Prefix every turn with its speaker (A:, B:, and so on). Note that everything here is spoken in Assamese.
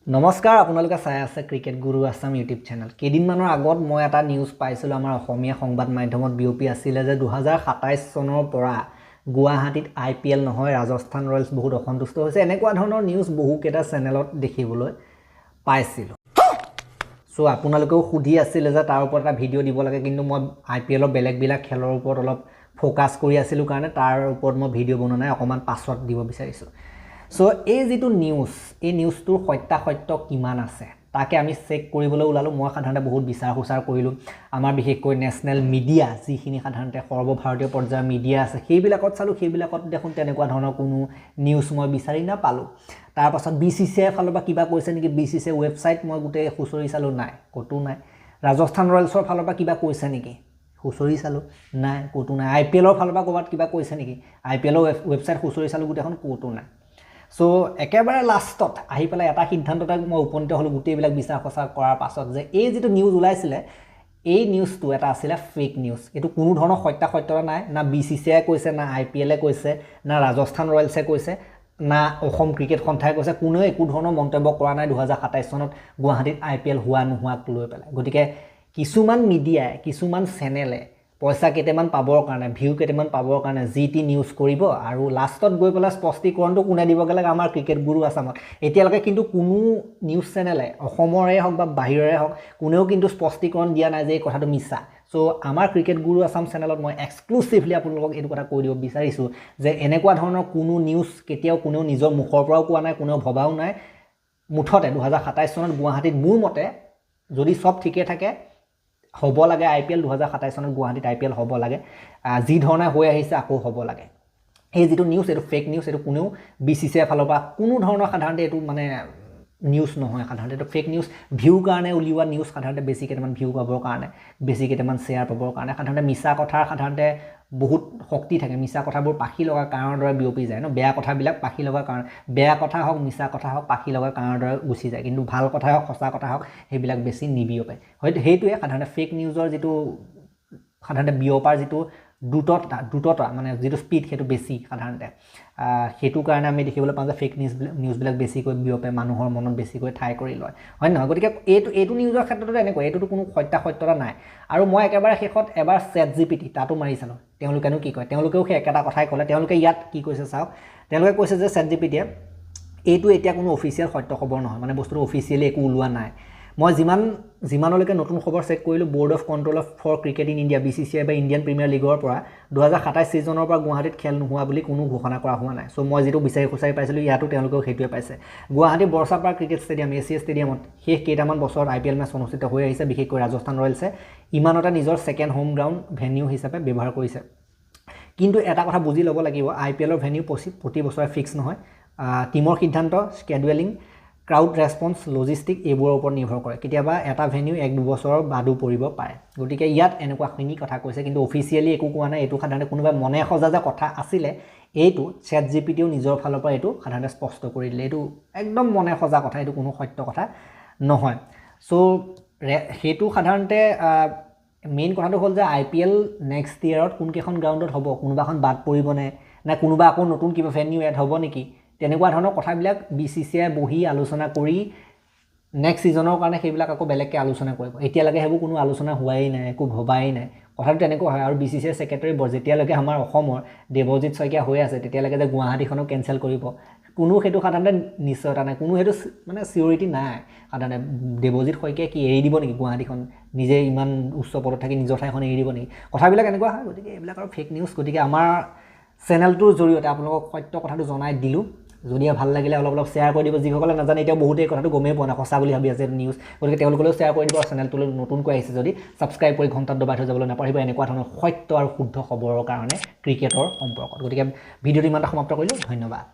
A: নমস্কাৰ আপোনালোকে চাই আছে ক্ৰিকেট গুৰু আছাম ইউটিউব চেনেল। কেইদিনমানৰ আগত মই এটা নিউজ পাইছিলোঁ আমাৰ অসমীয়া সংবাদ মাধ্যমত বিয়পি আছিলে যে 2027 চনৰ পৰা গুৱাহাটীত IPL নহয়, ৰাজস্থান ৰয়েলছ বহুত অসন্তুষ্ট হৈছে। এনেকুৱা ধৰণৰ নিউজ বহুকেইটা চেনেলত দেখিবলৈ পাইছিলোঁ। সো আপোনালোকেও সুধি আছিলে যে তাৰ ওপৰত এটা ভিডিঅ' দিব লাগে, কিন্তু মই IPLৰ বেলেগবিলাক খেলৰ ওপৰত অলপ ফ'কাছ কৰি আছিলোঁ কাৰণে তাৰ ওপৰত মই ভিডিঅ' বনোৱা নাই, অকণমান পাছত দিব বিচাৰিছোঁ। সো এই যিটো নিউজ, এই নিউজটোৰ সত্যাসত্য কিমান আছে তাকে আমি চেক কৰিবলৈ ওলালোঁ। মই সাধাৰণতে বহুত বিচাৰ খোচাৰ কৰিলোঁ। আমাৰ বিশেষকৈ নেশ্যনেল মিডিয়া, যিখিনি সাধাৰণতে সৰ্বভাৰতীয় পৰ্যায়ৰ মিডিয়া আছে, সেইবিলাকত চালোঁ। সেইবিলাকত দেখোন তেনেকুৱা ধৰণৰ কোনো নিউজ মই বিচাৰি নাপালোঁ। তাৰপাছত BCCI ফালৰ পৰা কিবা কৈছে নেকি, BCCI ৱেবছাইট মই গোটেই খুচৰি চালোঁ, নাই, ক'তো নাই। ৰাজস্থান ৰয়েলছৰ ফালৰ পৰা কিবা কৈছে নেকি, খুচৰি চালোঁ, নাই, ক'তো নাই। IPLৰ ফালৰ পৰা ক'ৰবাত কিবা কৈছে নেকি, IPLৰ ৱেবছাইট খুচৰি চালোঁ, গোটেইখন ক'তো নাই। সো একেবাৰে লাষ্টত আহি পেলাই এটা সিদ্ধান্ততে মই উপনীত হ'লোঁ গোটেইবিলাক বিচাৰ খচাৰ কৰাৰ পাছত, যে এই যিটো নিউজ ওলাইছিলে, এই নিউজটো এটা আছিলে ফেক নিউজ। এইটো কোনো ধৰণৰ সত্যাসত্যতা নাই। না BCCI কৈছে, না IPLে কৈছে, না ৰাজস্থান ৰয়েলছে কৈছে, না অসম ক্ৰিকেট সন্থাই কৈছে। কোনেও একো ধৰণৰ মন্তব্য কৰা নাই 2027 চনত গুৱাহাটীত IPL হোৱা নোহোৱাক লৈ পেলাই। গতিকে কিছুমান মিডিয়াই, কিছুমান চেনেলে পইচা কেইটামান পাবৰ কাৰণে, ভিউ কেইটামান পাবৰ কাৰণে যি টি নিউজ কৰিব, আৰু লাষ্টত গৈ পেলাই স্পষ্টীকৰণটো কোনে দিবগৈ লাগে, আমাৰ ক্ৰিকেট গুৰু আছামত। এতিয়ালৈকে কিন্তু কোনো নিউজ চেনেলে, অসমৰে হওক বা বাহিৰৰে হওক, কোনেও কিন্তু স্পষ্টীকৰণ দিয়া নাই যে এই কথাটো মিছা। সো আমাৰ ক্ৰিকেট গুৰু আছাম চেনেলত মই এক্সক্লুচিভলি আপোনালোকক এইটো কথা কৈ দিব বিচাৰিছোঁ যে এনেকুৱা ধৰণৰ কোনো নিউজ কেতিয়াও কোনেও নিজৰ মুখৰ পৰাও কোৱা নাই, কোনেও ভবাও নাই। মুঠতে 2027 চনত গুৱাহাটীত মোৰ মতে যদি চব ঠিকে থাকে, হ'ব লাগে IPL। 2027 চনত গুৱাহাটীত IPL হ'ব লাগে, যি ধৰণে হৈ আহিছে আকৌ হ'ব লাগে। এই যিটো নিউজ, এইটো ফেক নিউজ। এইটো কোনেও BCCI ফালৰ পৰা কোনো ধৰণৰ সাধাৰণতে এইটো মানে নিউজ নহয়, সাধাৰণতে এইটো ফেক নিউজ। ভিউ কাৰণে উলিওৱা নিউজ, সাধাৰণতে বেছি কেইটামান ভিউ পাবৰ কাৰণে, বেছি কেইটামান শ্বেয়াৰ পাবৰ কাৰণে। সাধাৰণতে মিছা কথাৰ সাধাৰণতে বহুত শক্তি থাকে। মিছা কথাবোৰ পাখি লগা কাঁড়ৰ দৰে বিয়পি যায় ন, বেয়া কথাবিলাক পাখি লগা কাৰণ, বেয়া কথা হওক, মিছা কথা হওক, পাখি লগা কাঁড়ৰ দৰে গুচি যায়। কিন্তু ভাল কথা হওক, সঁচা কথা হওক, সেইবিলাক বেছি নিবিয়পে। হয়তো সেইটোৱে সাধাৰণতে ফেক নিউজৰ যিটো সাধাৰণতে বিয়পাৰ যিটো দ্ৰুততা মানে যিটো স্পীড, সেইটো বেছি সাধাৰণতে। সেইটো কাৰণে আমি দেখিবলৈ পাওঁ যে ফেক নিউজবিলাক বেছিকৈ বিয়পে, মানুহৰ মনত বেছিকৈ ঠাই কৰি লয়, হয় নহয়? গতিকে এইটো নিউজৰ ক্ষেত্ৰতো এনেকুৱা, এইটোতো কোনো সত্যাসত্যতা নাই। আৰু মই একেবাৰে শেষত এবাৰ ChatGPT তাতো মাৰি চালোঁ, তেওঁলোকেনো কি কয়। তেওঁলোকেও সেই একেটা কথাই ক'লে। তেওঁলোকে ইয়াত কি কৈছে চাওক। তেওঁলোকে কৈছে যে ChatGPTয়ে এইটো এতিয়া কোনো অফিচিয়েল সত্য খবৰ নহয়, মানে বস্তুটো অফিচিয়েলি একো ওলোৱা নাই। মই যিমানলৈকে নতুন খবৰ চেক কৰিলোঁ, board of control for cricket in India, BCCI বা ইণ্ডিয়ান প্ৰিমিয়াৰ লীগৰ পৰা 2027 ছিজনৰ পৰা গুৱাহাটীত খেল নোহোৱা বুলি কোনো ঘোষণা কৰা হোৱা নাই। সো মই যিটো বিচাৰি খুচাৰি পাইছিলোঁ, ইয়াতো তেওঁলোকেও সেইটোৱে পাইছে। Guwahati Barsapara cricket stadium, ACA ষ্টেডিয়ামত শেষ কেইটামান বছৰত IPL মেচ অনুষ্ঠিত হৈ আহিছে। বিশেষকৈ ৰাজস্থান ৰয়েলছে ইমানতে নিজৰ ছেকেণ্ড হোম গ্ৰাউণ্ড ভেনিউ হিচাপে ব্যৱহাৰ কৰিছে। কিন্তু এটা কথা বুজি ল'ব লাগিব, IPLৰ ভেনিউ প্ৰতি বছৰে ফিক্স নহয়। টিমৰ সিদ্ধান্ত, স্কেডুৱেলিং, ক্ৰাউড ৰেছপন্স, লজিষ্টিক, এইবোৰৰ ওপৰত নিৰ্ভৰ কৰে। কেতিয়াবা এটা ভেনিউ 1-2 বছৰৰ বাদো পৰিব পাৰে। গতিকে ইয়াত এনেকুৱাখিনি কথা কৈছে, কিন্তু অফিচিয়েলি একো কোৱা নাই। এইটো সাধাৰণতে কোনোবাই মনে সজা যে কথা আছিলে, এইটো ChatGPTয়েও নিজৰ ফালৰ পৰা এইটো সাধাৰণতে স্পষ্ট কৰি দিলে। এইটো একদম মনে সজা কথা, এইটো কোনো সত্য কথা নহয়। সো সেইটো সাধাৰণতে মেইন কথাটো হ'ল যে IPL নেক্সট ইয়েৰত কোনকেইখন গ্ৰাউণ্ডত হ'ব, কোনোবাখন বাদ পৰিবনে, নে কোনোবা আকৌ নতুন কিবা ভেনিউ এড হ'ব নেকি, তেনেকুৱা ধৰণৰ কথাবিলাক BCCI বহি আলোচনা কৰি নেক্সট ছিজনৰ কাৰণে সেইবিলাক আকৌ বেলেগকৈ আলোচনা কৰিব। এতিয়ালৈকে সেইবোৰ কোনো আলোচনা হোৱাই নাই, একো ভবাই নাই। কথাটো তেনেকুৱা হয়। আৰু BCCI ছেক্ৰেটাৰী যেতিয়ালৈকে আমাৰ অসমৰ দেৱজিৎ শইকীয়া হৈ আছে, তেতিয়ালৈকে যে গুৱাহাটীখনক কেঞ্চেল কৰিব, কোনো সেইটো সাধাৰণতে নিশ্চয়তা নাই, কোনো সেইটো মানে চিয়ৰিটি নাই। সাধাৰণতে দেৱজিৎ শইকীয়াই কি এৰি দিব নেকি গুৱাহাটীখন, নিজে ইমান উচ্চ পদত থাকি নিজৰ ঠাইখন এৰি দিব নেকি? কথাবিলাক এনেকুৱা হয়। গতিকে এইবিলাক আৰু ফেক নিউজ। গতিকে আমাৰ চেনেলটোৰ জৰিয়তে আপোনালোকক সত্য কথাটো জনাই দিলোঁ। যদি ভাল লাগিলে অলপ শ্বেয়াৰ কৰি দিব। যিসকলে নাজানে, এতিয়া বহুতে এই কথাটো গমেই পোৱা নাই, সঁচা বুলি ভাবি আছে নিউজ। গতিকে তেওঁলোকলৈও শ্বেয়াৰ কৰি দিব। আৰু চেনেলটোলৈ নতুনকৈ আহিছে যদি ছাবস্ক্ৰাইব কৰি ঘণ্টাত দবাই থৈ যাবলৈ নাপাহৰিব, এনেকুৱা ধৰণৰ সত্য আৰু শুদ্ধ খবৰৰ কাৰণে ক্ৰিকেটৰ সম্পৰ্কত। গতিকে ভিডিঅ'টো ইমানটা সমাপ্ত কৰিলোঁ। ধন্যবাদ।